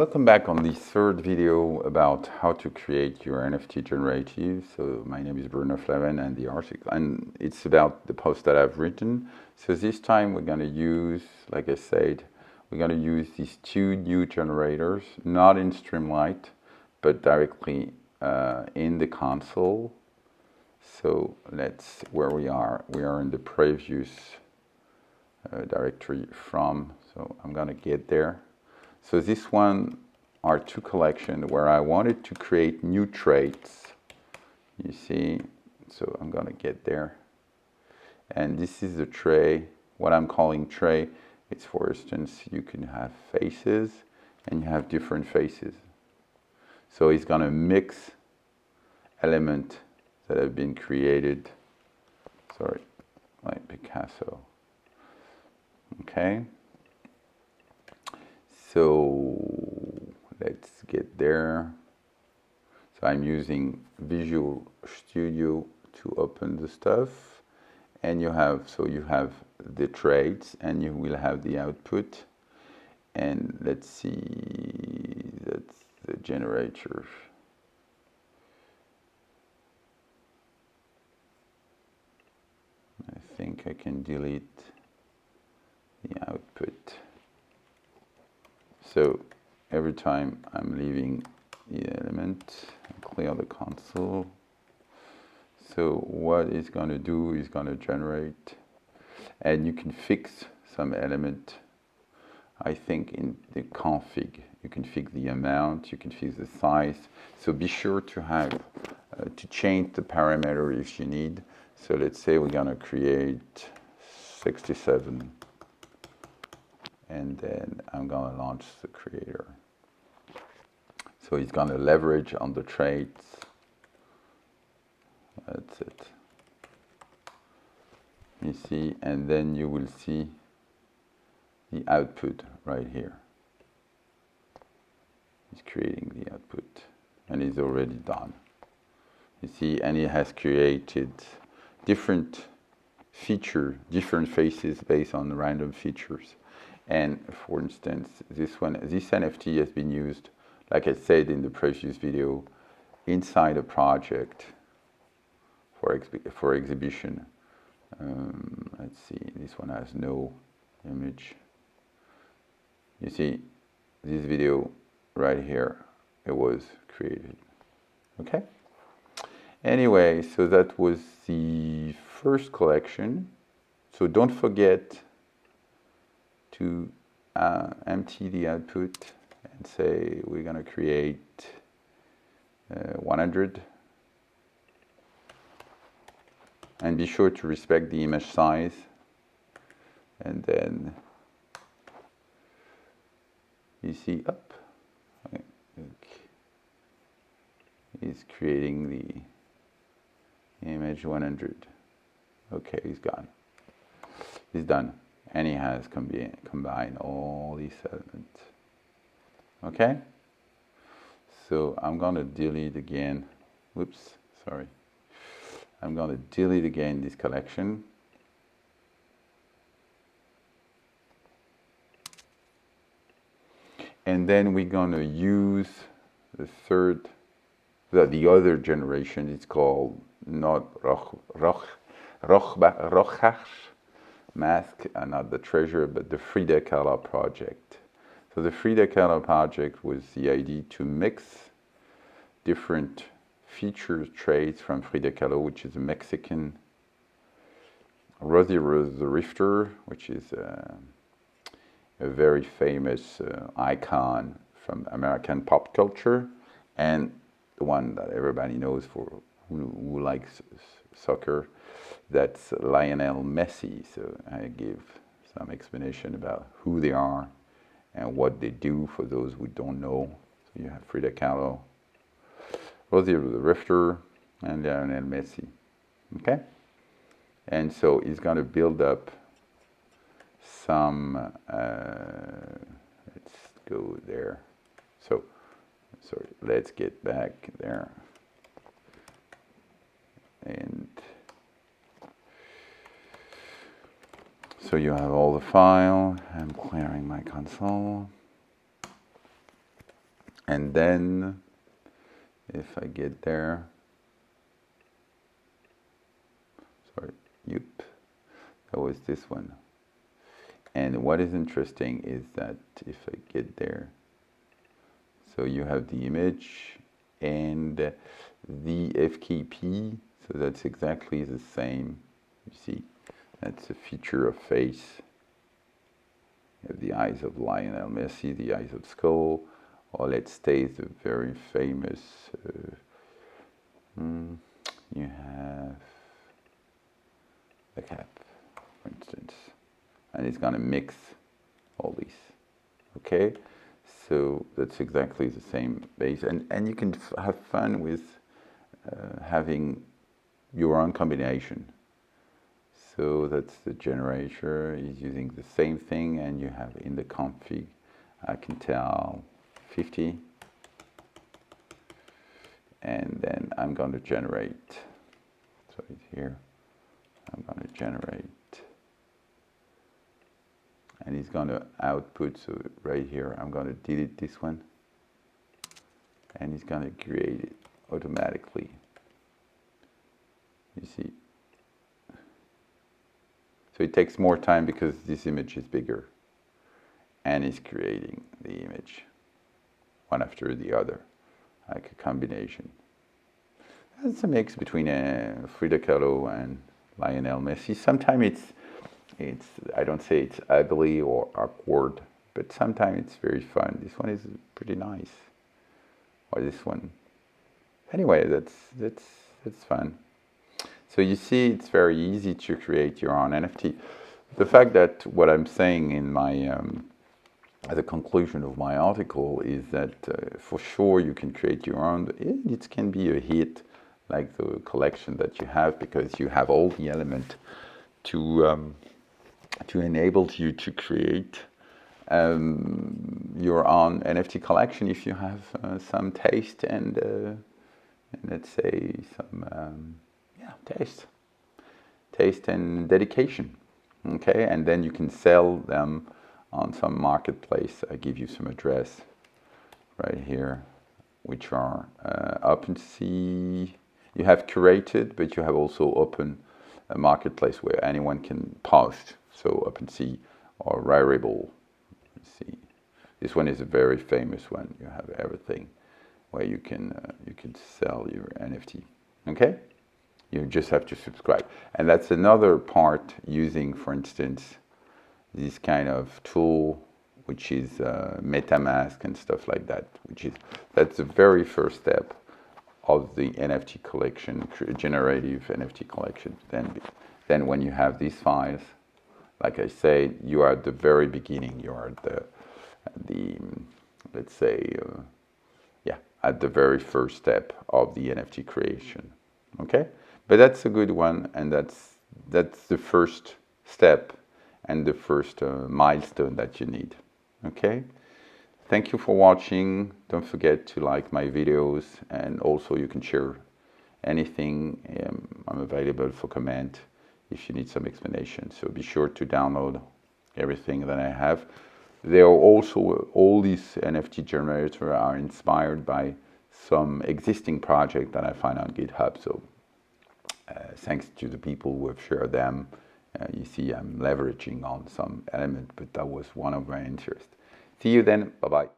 welcome back on the third video about how to create your NFT generative. So my name is Bruno Flaven and the article, and it's about the post that I've written. So this time we're going to use, like I said, we're going to use these two new generators, not in Streamlit, but directly in the console. So that's where we are. We are in the previous directory from. So I'm going to get there. So this one are two collections where I wanted to create new traits. You see, so I'm going to get there. And this is the tray, what I'm calling tray. It's, for instance, you can have faces and you have different faces. So it's going to mix elements that have been created, sorry, like Picasso. Okay. So let's get there. So I'm using Visual Studio to open the stuff, and you have the traits, and you will have the output. And let's see, that's the generator. I think I can delete the output. So every time I'm leaving the element, I clear the console. So what it's going to do is going to generate, and you can fix some element. I think in the config, you can fix the amount, you can fix the size. So be sure to have, to change the parameter if you need. So let's say we're going to create 67. And then I'm going to launch the creator. So it's going to leverage on the traits. That's it. You see, and then you will see the output right here. It's creating the output, and it's already done. You see, and it has created different features, different faces based on random features. And for instance, this NFT has been used, like I said in the previous video, inside a project for exhibition. Let's see, this one has no image. You see, this video right here, it was created. Okay? Anyway, so that was the first collection. So don't forget to empty the output and say we're going to create 100, and be sure to respect the image size, and then you see up, he's creating the image 100. Okay, he's gone, he's done. And he has combined all these elements. Okay? So I'm going to delete again. Whoops, sorry. I'm going to delete again this collection. And then we're going to use the other generation. It's called not Rochach. Mask, not the treasure, but the Frida Kahlo project. So the Frida Kahlo project was the idea to mix different features, traits from Frida Kahlo, which is a Mexican, Rosie Rose the Rifter, which is a very famous icon from American pop culture, and the one that everybody knows for who likes soccer. That's Lionel Messi. So I give some explanation about who they are and what they do for those who don't know. So you have Frida Kahlo, Rosie the Rifter, and Lionel Messi. Okay? And so he's going to build up some, let's go there. So, sorry, let's get back there. And so you have all the file. I'm clearing my console. And then if I get there, sorry, yep, that was this one. And what is interesting is that if I get there, so you have the image and the FKP, so that's exactly the same. You see, that's a feature of face. You have the eyes of Lionel Messi, the eyes of Skull, or let's take the very famous, you have the cap, for instance, and it's gonna mix all these, okay? So that's exactly the same base, and you can have fun with having your own combination. So that's the generator is using the same thing, and you have in the config, I can tell 50, and then I'm going to generate, so it's here, I'm going to generate, and it's going to output, so right here, I'm going to delete this one, and it's going to create it automatically. You see. So it takes more time because this image is bigger, and it's creating the image one after the other, like a combination. It's a mix between Frida Kahlo and Lionel Messi. Sometimes it's I don't say it's ugly or awkward, but sometimes it's very fun. This one is pretty nice, or this one. Anyway, that's fun. So you see, it's very easy to create your own NFT. The fact that what I'm saying in my at the conclusion of my article is that for sure you can create your own. It can be a hit, like the collection that you have, because you have all the elements to enable you to create your own NFT collection if you have some taste and let's say some taste and dedication. Okay, and then you can sell them on some marketplace. I give you some address right here, which are OpenSea. You have curated, but you have also open a marketplace where anyone can post. So OpenSea or Rarible. See, this one is a very famous one. You have everything where you can sell your NFT. Okay, you just have to subscribe, and that's another part using, for instance, this kind of tool, which is MetaMask and stuff like that. That's the very first step of the NFT collection, generative NFT collection. Then when you have these files, like I say, you are at the very beginning. You are at the let's say, at the very first step of the NFT creation. Okay, but that's a good one, and that's the first step and the first milestone that you need. Okay, thank you for watching. Don't forget to like my videos, and also you can share anything. I'm available for comment if you need some explanation. So be sure to download everything that I have. There are also, all these NFT generators are inspired by some existing project that I find on GitHub. So thanks to the people who have shared them. You see, I'm leveraging on some element, but that was one of my interests. See you then. Bye-bye.